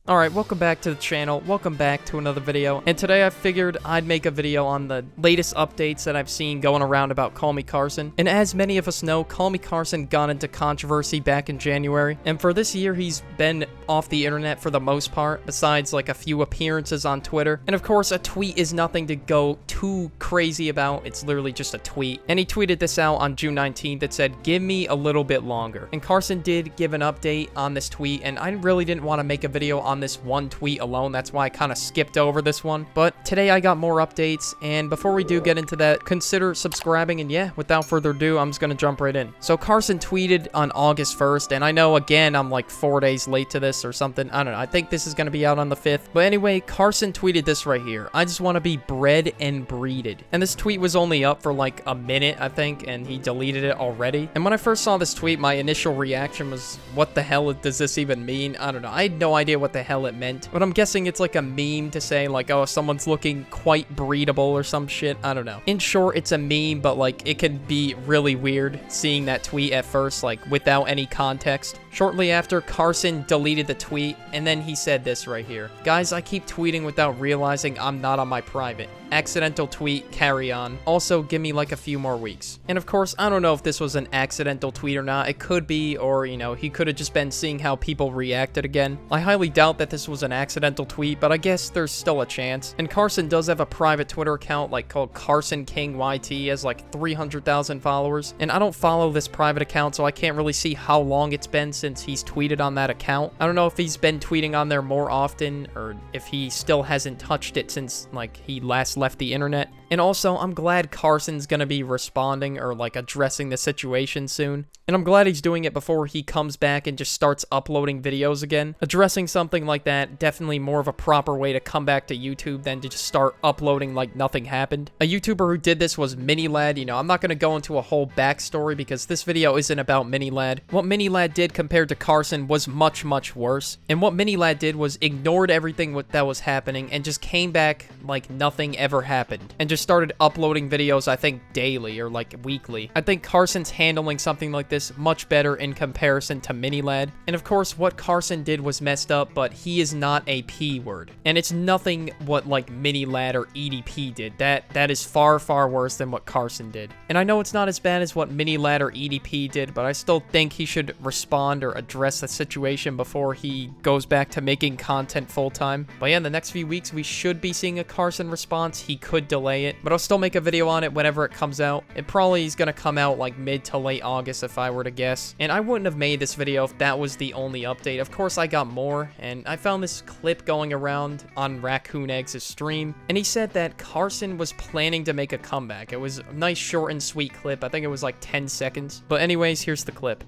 Alright, welcome back to the channel, welcome back to another video, and today I figured I'd make a video on the latest updates that I've seen going around about Call Me Carson. And as many of us know, Call Me Carson got into controversy back in January, and for this year he's been off the internet for the most part, besides like a few appearances on Twitter. And of course, a tweet is nothing to go too crazy about, it's literally just a tweet. And he tweeted this out on June 19th that said, "Give me a little bit longer." And Carson did give an update on this tweet, and I really didn't want to make a video on this one tweet alone. That's why I kind of skipped over this one. But today I got more updates, and before we do get into that, consider subscribing. And yeah, without further ado, I'm just gonna jump right in. So Carson tweeted on August 1st, and I know again I'm like 4 days late to this or something. I don't know. I think this is gonna be out on the 5th. But anyway, Carson tweeted this right here: "I just want to be bred and breeded." And this tweet was only up for like a minute, I think, and he deleted it already. And when I first saw this tweet, my initial reaction was, what the hell does this even mean? I don't know. I had no idea what the hell it meant. But I'm guessing it's like a meme to say like, oh, someone's looking quite breedable or some shit. I don't know. In short, it's a meme, but like it can be really weird seeing that tweet at first, like without any context. Shortly after, Carson deleted the tweet, and then he said this right here: "Guys, I keep tweeting without realizing I'm not on my private. Accidental tweet, carry on. Also, give me like a few more weeks." And of course, I don't know if this was an accidental tweet or not. It could be, or you know, he could have just been seeing how people reacted again. I highly doubt that this was an accidental tweet, but I guess there's still a chance. And Carson does have a private Twitter account like called Carson King YT. He has like 300,000 followers, and I don't follow this private account, so I can't really see how long it's been since he's tweeted on that account. I don't know if he's been tweeting on there more often, or if he still hasn't touched it since like he last left the internet. And also, I'm glad Carson's gonna be responding or like addressing the situation soon. And I'm glad he's doing it before he comes back and just starts uploading videos again. Addressing something like that, definitely more of a proper way to come back to YouTube than to just start uploading like nothing happened. A YouTuber who did this was Minilad. You know, I'm not gonna go into a whole backstory because this video isn't about Minilad. What Minilad did compared to Carson was much, much worse. And what Minilad did was ignored everything that was happening and just came back like nothing ever happened. And just started uploading videos, I think, daily or like weekly. I think Carson's handling something like this much better in comparison to Minilad. And of course, what Carson did was messed up, but he is not a P word. And it's nothing what like Minilad or EDP did. That is far, far worse than what Carson did. And I know it's not as bad as what Minilad or EDP did, but I still think he should respond or address the situation before he goes back to making content full-time. But yeah, in the next few weeks, we should be seeing a Carson response. He could delay it, but I'll still make a video on it whenever it comes out. It probably is going to come out like mid to late August if I were to guess. And I wouldn't have made this video if that was the only update. Of course, I got more, and I found this clip going around on Raccoon Eggs' stream, and he said that Carson was planning to make a comeback. It was a nice short and sweet clip. I think it was like 10 seconds. But anyways, here's the clip.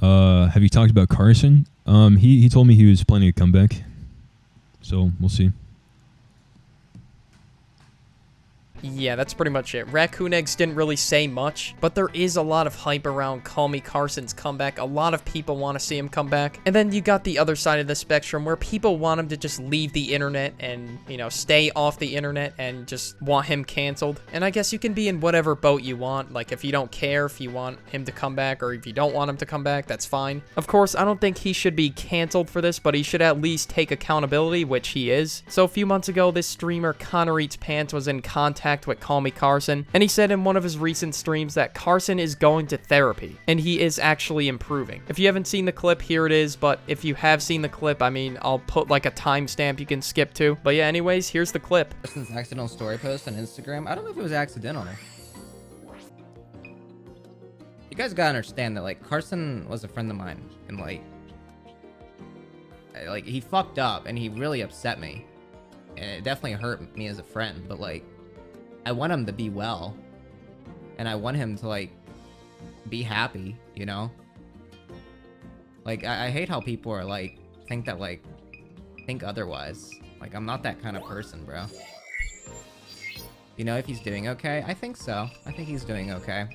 Have you talked about Carson? He told me he was planning a comeback. So, we'll see. Yeah, that's pretty much it. Raccoon Eggs didn't really say much, but there is a lot of hype around Call Me Carson's comeback. A lot of people want to see him come back. And then you got the other side of the spectrum where people want him to just leave the internet and, you know, stay off the internet and just want him canceled. And I guess you can be in whatever boat you want. Like, if you don't care if you want him to come back or if you don't want him to come back, that's fine. Of course, I don't think he should be canceled for this, but he should at least take accountability, which he is. So a few months ago, this streamer, Connor Eats Pants, was in contact with Call Me Carson, and he said in one of his recent streams that Carson is going to therapy, and he is actually improving. If you haven't seen the clip, here it is, but if you have seen the clip, I mean, I'll put like a timestamp you can skip to. But yeah, anyways, here's the clip. Carson's accidental story post on Instagram. I don't know if it was accidental. You guys gotta understand that, like, Carson was a friend of mine, and like he fucked up, and he really upset me. And it definitely hurt me as a friend, but like, I want him to be well, and I want him to like be happy, you know? Like, I hate how people are like think otherwise. Like, I'm not that kind of person, bro. You know, if he's doing okay, I think so. I think he's doing okay.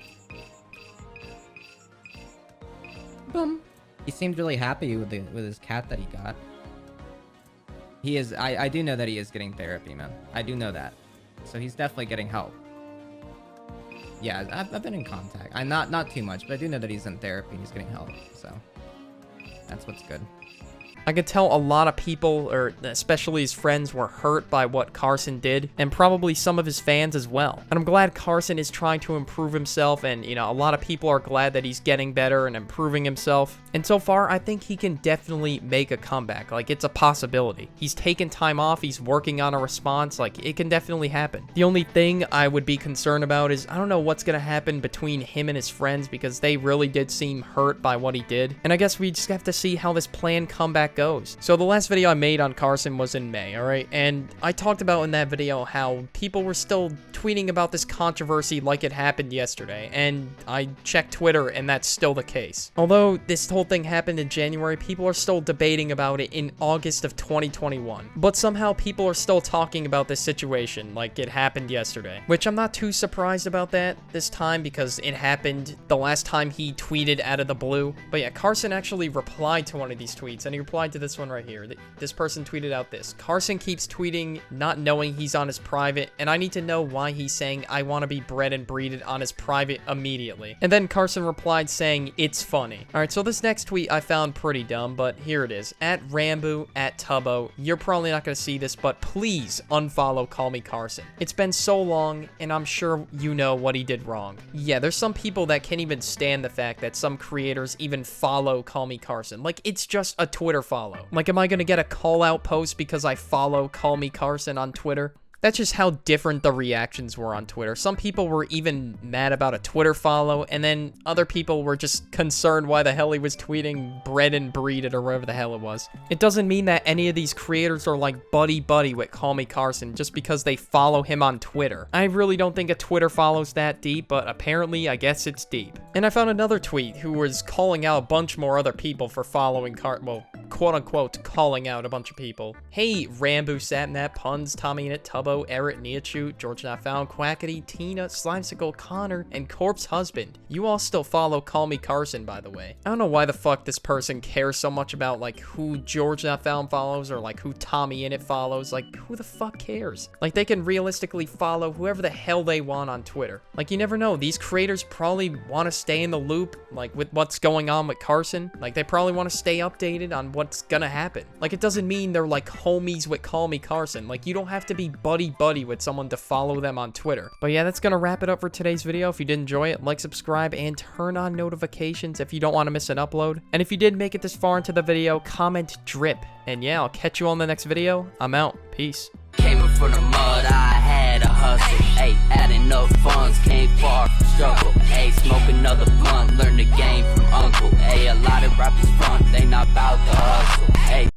Boom. He seemed really happy with his cat that he got. He is. I do know that he is getting therapy, man. I do know that. So he's definitely getting help. yeah, I've been in contact. I'm not too much, but I do know that he's in therapy and he's getting help. So that's what's good. I could tell a lot of people, or especially his friends, were hurt by what Carson did, and probably some of his fans as well. And I'm glad Carson is trying to improve himself, and, you know, a lot of people are glad that he's getting better and improving himself. And so far, I think he can definitely make a comeback. Like, it's a possibility. He's taken time off, he's working on a response, like, it can definitely happen. The only thing I would be concerned about is, I don't know what's gonna happen between him and his friends, because they really did seem hurt by what he did. And I guess we just have to see how this planned comeback goes. So the last video I made on Carson was in May, alright? And I talked about in that video how people were still tweeting about this controversy like it happened yesterday, and I checked Twitter and that's still the case. Although this whole thing happened in January, people are still debating about it in August of 2021. But somehow people are still talking about this situation like it happened yesterday, which I'm not too surprised about that this time because it happened the last time he tweeted out of the blue. But yeah, Carson actually replied to one of these tweets, and he replied to this one right here. This person tweeted out this: Carson keeps tweeting not knowing he's on his private, and I need to know why he's saying I want to be bred and breeded on his private immediately. And then Carson replied saying it's funny. Alright, so this next tweet I found pretty dumb, but here it is. At Rambo, at Tubbo, you're probably not going to see this, but please unfollow Callmecarson. It's been so long, and I'm sure you know what he did wrong. Yeah, there's some people that can't even stand the fact that some creators even follow Callmecarson. Like, it's just a Twitter follow. Like, am I gonna get a call out post because I follow Callmecarson on Twitter? That's just how different the reactions were on Twitter. Some people were even mad about a Twitter follow, and then other people were just concerned why the hell he was tweeting bred and breeded or whatever the hell it was. It doesn't mean that any of these creators are like buddy-buddy with Callmecarson just because they follow him on Twitter. I really don't think a Twitter follow's that deep, but apparently I guess it's deep. And I found another tweet who was calling out a bunch more other people for following well, quote-unquote calling out a bunch of people. Hey, Rambo, Satnap, Puns, Tommy in it, Tubbo, Eric, Neachute, George Not Found, Quackity, Tina, Slimesicle, Connor, and Corpse Husband. You all still follow Callmecarson, by the way. I don't know why the fuck this person cares so much about, like, who George Not Found follows or, like, who Tommy in it follows. Like, who the fuck cares? Like, they can realistically follow whoever the hell they want on Twitter. Like, you never know. These creators probably want to stay in the loop, like, with what's going on with Carson. Like, they probably want to stay updated on what's gonna happen. Like, it doesn't mean they're, like, homies with Callmecarson. Like, you don't have to be buddy with someone to follow them on Twitter. But yeah, that's gonna wrap it up for today's video. If you did enjoy it, like, subscribe, and turn on notifications if you don't want to miss an upload. And if you did make it this far into the video, comment drip. And yeah, I'll catch you on the next video. I'm out. Peace. Came up from the mud, I had a hustle. Ayy, adding up funds, came far from struggle. Ayy, smoke another blunt, learn the game from uncle. Ayy, a lot of rappers front, they not bout the hustle.